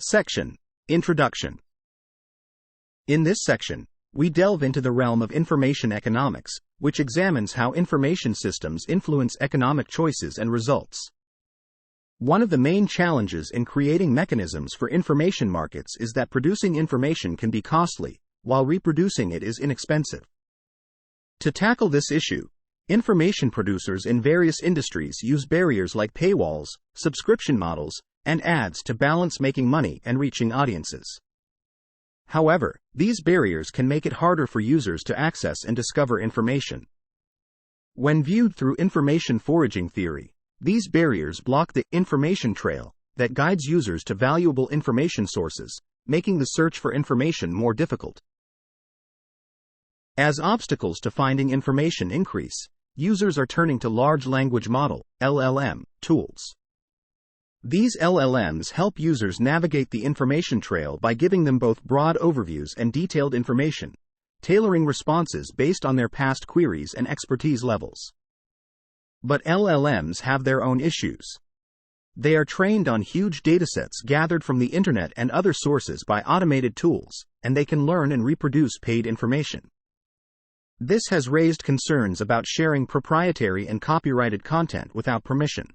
Section: Introduction. In this section, we delve into the realm of information economics, which examines how information systems influence economic choices and results. One of the main challenges in creating mechanisms for information markets is that producing information can be costly, while reproducing it is inexpensive. To tackle this issue, information producers in various industries use barriers like paywalls, subscription models, and ads to balance making money and reaching audiences. However, these barriers can make it harder for users to access and discover information. When viewed through information foraging theory, these barriers block the information trail that guides users to valuable information sources, making the search for information more difficult. As obstacles to finding information increase, users are turning to large language model (LLM) tools. These LLMs help users navigate the information trail by giving them both broad overviews and detailed information, tailoring responses based on their past queries and expertise levels. But LLMs have their own issues. They are trained on huge datasets gathered from the internet and other sources by automated tools, and they can learn and reproduce paid information. This has raised concerns about sharing proprietary and copyrighted content without permission.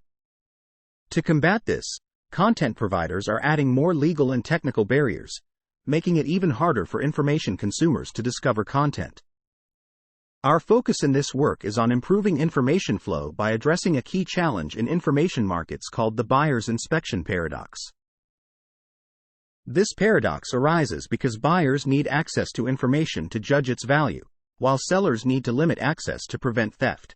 To combat this, content providers are adding more legal and technical barriers, making it even harder for information consumers to discover content. Our focus in this work is on improving information flow by addressing a key challenge in information markets called the buyer's inspection paradox. This paradox arises because buyers need access to information to judge its value, while sellers need to limit access to prevent theft.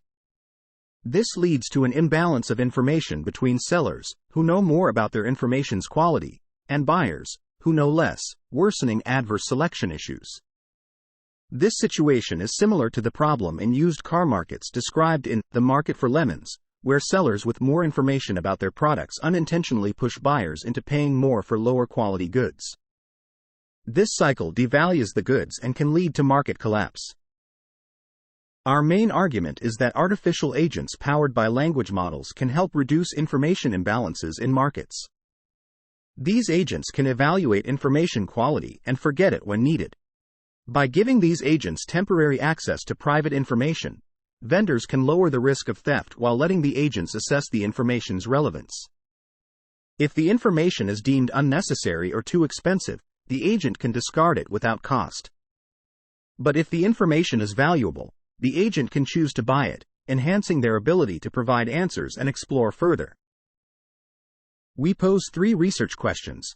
This leads to an imbalance of information between sellers, who know more about their information's quality, and buyers, who know less, worsening adverse selection issues. This situation is similar to the problem in used car markets described in The Market for Lemons, where sellers with more information about their products unintentionally push buyers into paying more for lower quality goods. This cycle devalues the goods and can lead to market collapse. Our main argument is that artificial agents powered by language models can help reduce information imbalances in markets. These agents can evaluate information quality and forget it when needed. By giving these agents temporary access to private information, vendors can lower the risk of theft while letting the agents assess the information's relevance. If the information is deemed unnecessary or too expensive, the agent can discard it without cost. But if the information is valuable, the agent can choose to buy it, enhancing their ability to provide answers and explore further. We pose 3 research questions.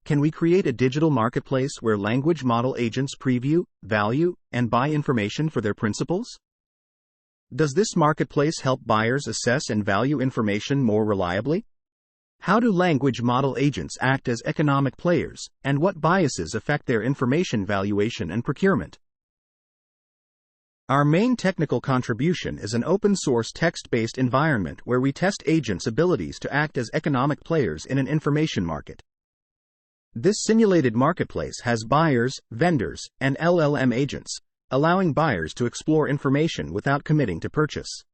Can we create a digital marketplace where language model agents preview, value, and buy information for their principals? Does this marketplace help buyers assess and value information more reliably? How do language model agents act as economic players, and what biases affect their information valuation and procurement? Our main technical contribution is an open-source text-based environment where we test agents' abilities to act as economic players in an information market. This simulated marketplace has buyers, vendors, and LLM agents, allowing buyers to explore information without committing to purchase.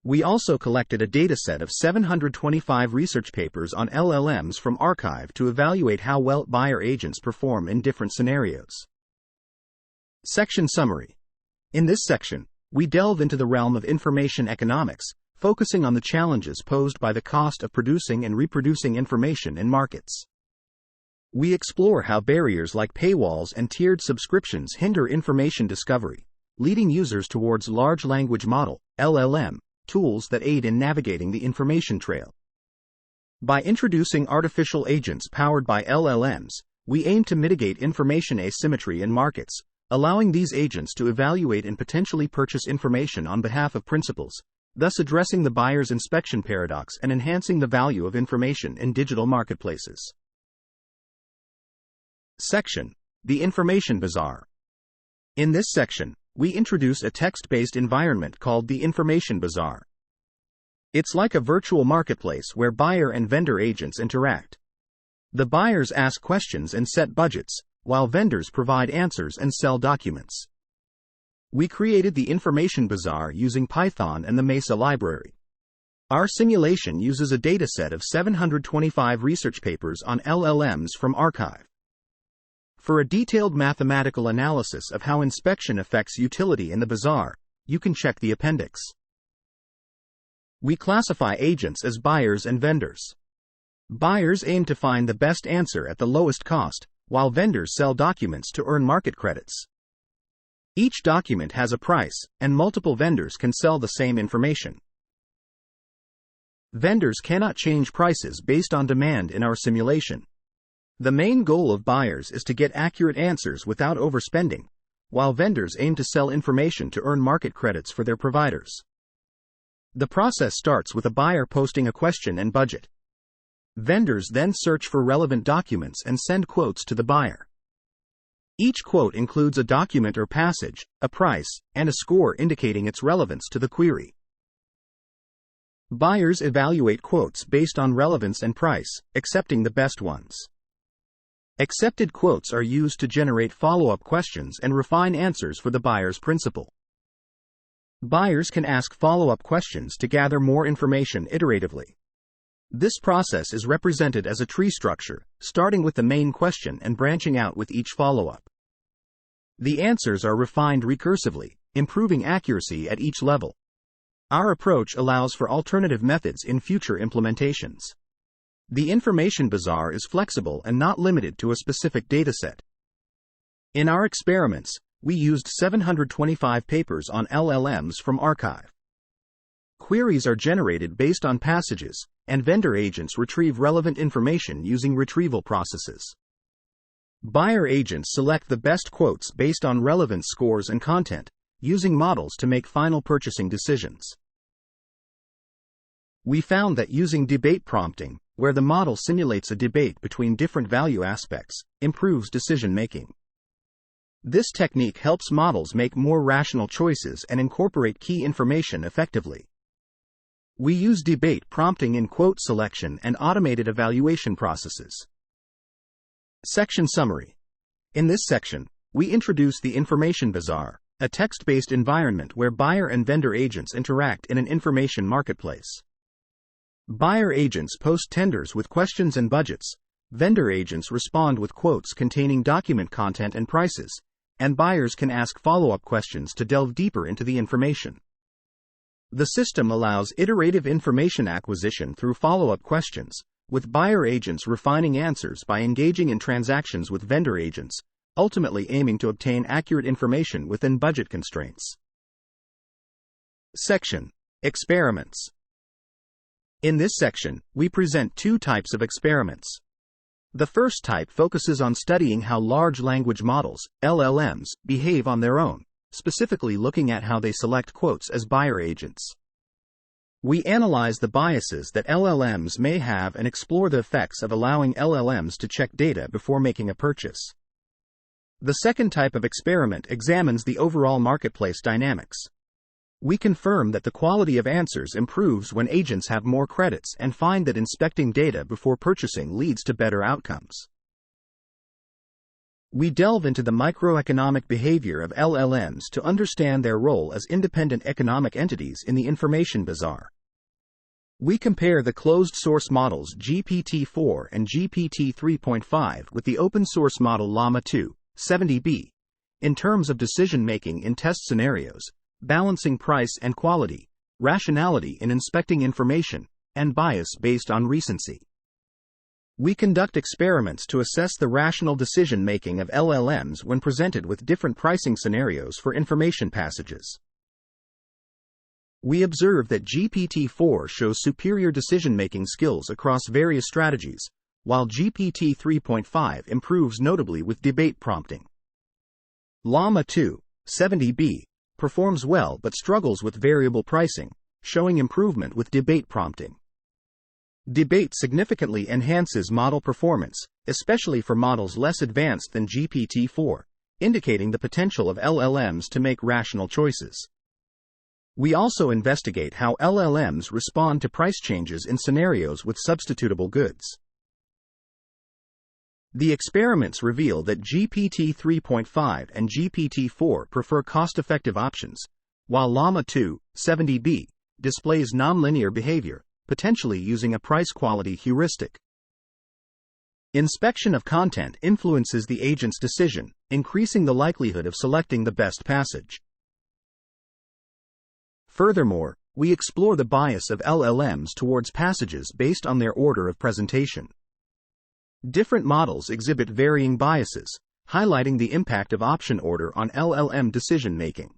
We also collected a dataset of 725 research papers on LLMs from arXiv to evaluate how well buyer agents perform in different scenarios. Section Summary. In this section, we delve into the realm of information economics, focusing on the challenges posed by the cost of producing and reproducing information in markets. We explore how barriers like paywalls and tiered subscriptions hinder information discovery, leading users towards large language model (LLM) tools that aid in navigating the information trail. By introducing artificial agents powered by LLMs, we aim to mitigate information asymmetry in markets, allowing these agents to evaluate and potentially purchase information on behalf of principals, thus addressing the buyer's inspection paradox and enhancing the value of information in digital marketplaces. Section: The Information Bazaar. In this section, we introduce a text-based environment called the Information Bazaar. It's like a virtual marketplace where buyer and vendor agents interact. The buyers ask questions and set budgets, while vendors provide answers and sell documents. We created the Information Bazaar using Python and the Mesa library. Our simulation uses a dataset of 725 research papers on LLMs from arXiv. For a detailed mathematical analysis of how inspection affects utility in the bazaar, you can check the appendix. We classify agents as buyers and vendors. Buyers aim to find the best answer at the lowest cost, while vendors sell documents to earn market credits. Each document has a price, and multiple vendors can sell the same information. Vendors cannot change prices based on demand in our simulation. The main goal of buyers is to get accurate answers without overspending, while vendors aim to sell information to earn market credits for their providers. The process starts with a buyer posting a question and budget. Vendors then search for relevant documents and send quotes to the buyer. Each quote includes a document or passage, a price, and a score indicating its relevance to the query. Buyers evaluate quotes based on relevance and price, accepting the best ones. Accepted quotes are used to generate follow-up questions and refine answers for the buyer's principal. Buyers can ask follow-up questions to gather more information iteratively. This process is represented as a tree structure, starting with the main question and branching out with each follow-up. The answers are refined recursively, improving accuracy at each level. Our approach allows for alternative methods in future implementations. The information bazaar is flexible and not limited to a specific dataset. In our experiments, we used 725 papers on LLMs from arXiv. Queries are generated based on passages, and vendor agents retrieve relevant information using retrieval processes. Buyer agents select the best quotes based on relevance scores and content, using models to make final purchasing decisions. We found that using debate prompting, where the model simulates a debate between different value aspects, improves decision-making. This technique helps models make more rational choices and incorporate key information effectively. We use debate prompting in quote selection and automated evaluation processes. Section Summary. In this section, we introduce the Information Bazaar, a text-based environment where buyer and vendor agents interact in an information marketplace. Buyer agents post tenders with questions and budgets, vendor agents respond with quotes containing document content and prices, and buyers can ask follow-up questions to delve deeper into the information. The system allows iterative information acquisition through follow-up questions, with buyer agents refining answers by engaging in transactions with vendor agents, ultimately aiming to obtain accurate information within budget constraints. Section: Experiments. In this section, we present two types of experiments. The first type focuses on studying how large language models, LLMs, behave on their own, specifically looking at how they select quotes as buyer agents. We analyze the biases that LLMs may have and explore the effects of allowing LLMs to check data before making a purchase. The second type of experiment examines the overall marketplace dynamics. We confirm that the quality of answers improves when agents have more credits and find that inspecting data before purchasing leads to better outcomes. We delve into the microeconomic behavior of LLMs to understand their role as independent economic entities in the information bazaar. We compare the closed-source models GPT-4 and GPT-3.5 with the open-source model Llama 2, 70B, in terms of decision-making in test scenarios, balancing price and quality, rationality in inspecting information, and bias based on recency. We conduct experiments to assess the rational decision-making of LLMs when presented with different pricing scenarios for information passages. We observe that GPT-4 shows superior decision-making skills across various strategies, while GPT-3.5 improves notably with debate prompting. Llama 2, 70B, performs well but struggles with variable pricing, showing improvement with debate prompting. Debate significantly enhances model performance, especially for models less advanced than GPT-4, indicating the potential of LLMs to make rational choices. We also investigate how LLMs respond to price changes in scenarios with substitutable goods. The experiments reveal that GPT-3.5 and GPT-4 prefer cost-effective options, while Llama 2, 70B, displays nonlinear behavior, potentially using a price-quality heuristic. Inspection of content influences the agent's decision, increasing the likelihood of selecting the best passage. Furthermore, we explore the bias of LLMs towards passages based on their order of presentation. Different models exhibit varying biases, highlighting the impact of option order on LLM decision-making.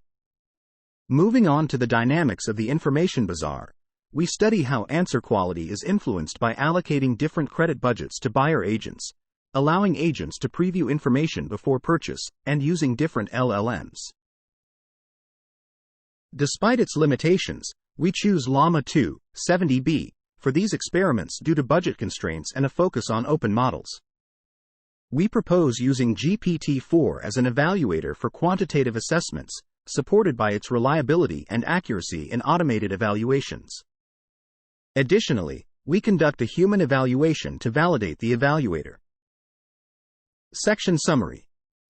Moving on to the dynamics of the information bazaar, we study how answer quality is influenced by allocating different credit budgets to buyer agents, allowing agents to preview information before purchase, and using different LLMs. Despite its limitations, we choose Llama 2, 70B, for these experiments due to budget constraints and a focus on open models. We propose using GPT-4 as an evaluator for quantitative assessments, supported by its reliability and accuracy in automated evaluations. Additionally, we conduct a human evaluation to validate the evaluator. Section Summary.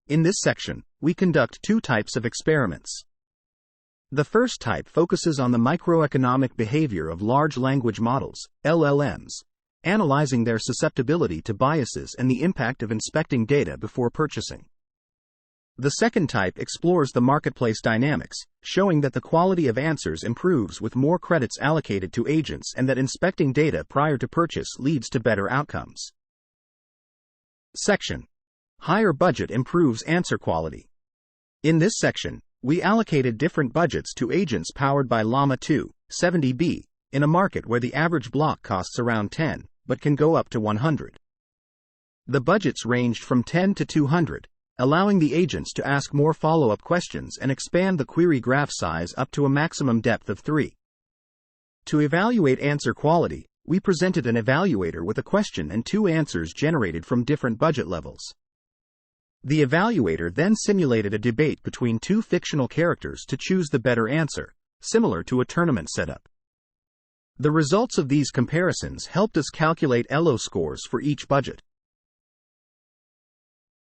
In this section, we conduct two types of experiments. The first type focuses on the microeconomic behavior of large language models, LLMs, analyzing their susceptibility to biases and the impact of inspecting data before purchasing. The second type explores the marketplace dynamics, showing that the quality of answers improves with more credits allocated to agents and that inspecting data prior to purchase leads to better outcomes. Section. Higher budget improves answer quality. In this section, we allocated different budgets to agents powered by Llama 2, 70B, in a market where the average block costs around 10, but can go up to 100. The budgets ranged from 10 to 200, allowing the agents to ask more follow-up questions and expand the query graph size up to a maximum depth of 3. To evaluate answer quality, we presented an evaluator with a question and 2 answers generated from different budget levels. The evaluator then simulated a debate between 2 fictional characters to choose the better answer, similar to a tournament setup. The results of these comparisons helped us calculate ELO scores for each budget.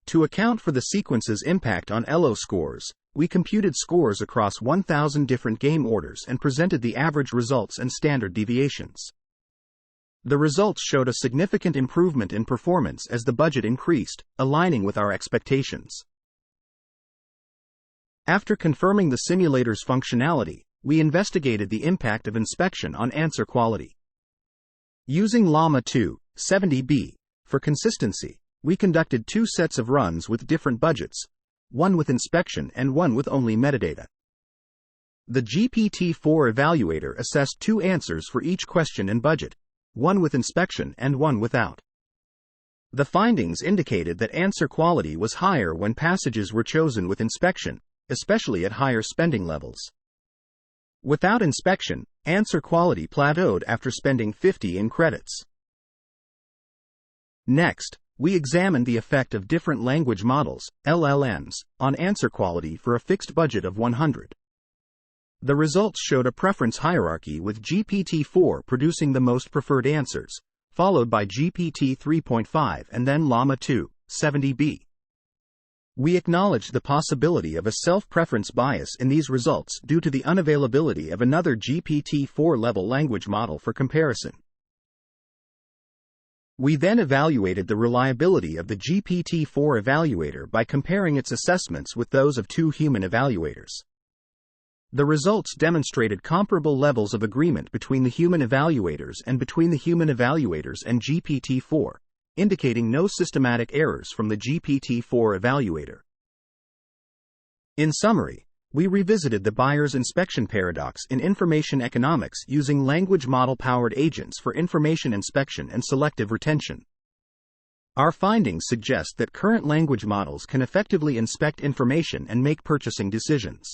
To account for the sequence's impact on ELO scores, we computed scores across 1,000 different game orders and presented the average results and standard deviations. The results showed a significant improvement in performance as the budget increased, aligning with our expectations. After confirming the simulator's functionality, we investigated the impact of inspection on answer quality. Using Llama 2, 70B, for consistency, we conducted 2 sets of runs with different budgets, one with inspection and one with only metadata. The GPT-4 evaluator assessed 2 answers for each question and budget, one with inspection and one without. The findings indicated that answer quality was higher when passages were chosen with inspection, especially at higher spending levels. Without inspection, answer quality plateaued after spending 50 in credits. Next, we examined the effect of different language models, LLMs, on answer quality for a fixed budget of 100. The results showed a preference hierarchy with GPT-4 producing the most preferred answers, followed by GPT 3.5 and then Llama 2, 70B. We acknowledged the possibility of a self-preference bias in these results due to the unavailability of another GPT-4-level language model for comparison. We then evaluated the reliability of the GPT-4 evaluator by comparing its assessments with those of 2 human evaluators. The results demonstrated comparable levels of agreement between the human evaluators and between the human evaluators and GPT-4, indicating no systematic errors from the GPT-4 evaluator. In summary, we revisited the buyer's inspection paradox in information economics using language model-powered agents for information inspection and selective retention. Our findings suggest that current language models can effectively inspect information and make purchasing decisions.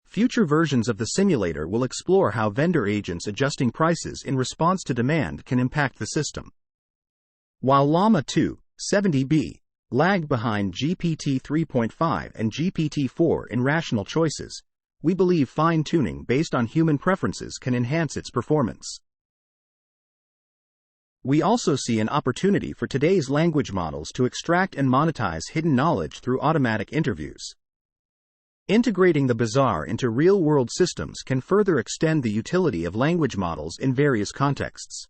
Future versions of the simulator will explore how vendor agents adjusting prices in response to demand can impact the system. While Llama 2, 70B, lagged behind GPT 3.5 and GPT-4 in rational choices, we believe fine-tuning based on human preferences can enhance its performance. We also see an opportunity for today's language models to extract and monetize hidden knowledge through automatic interviews. Integrating the bizarre into real-world systems can further extend the utility of language models in various contexts.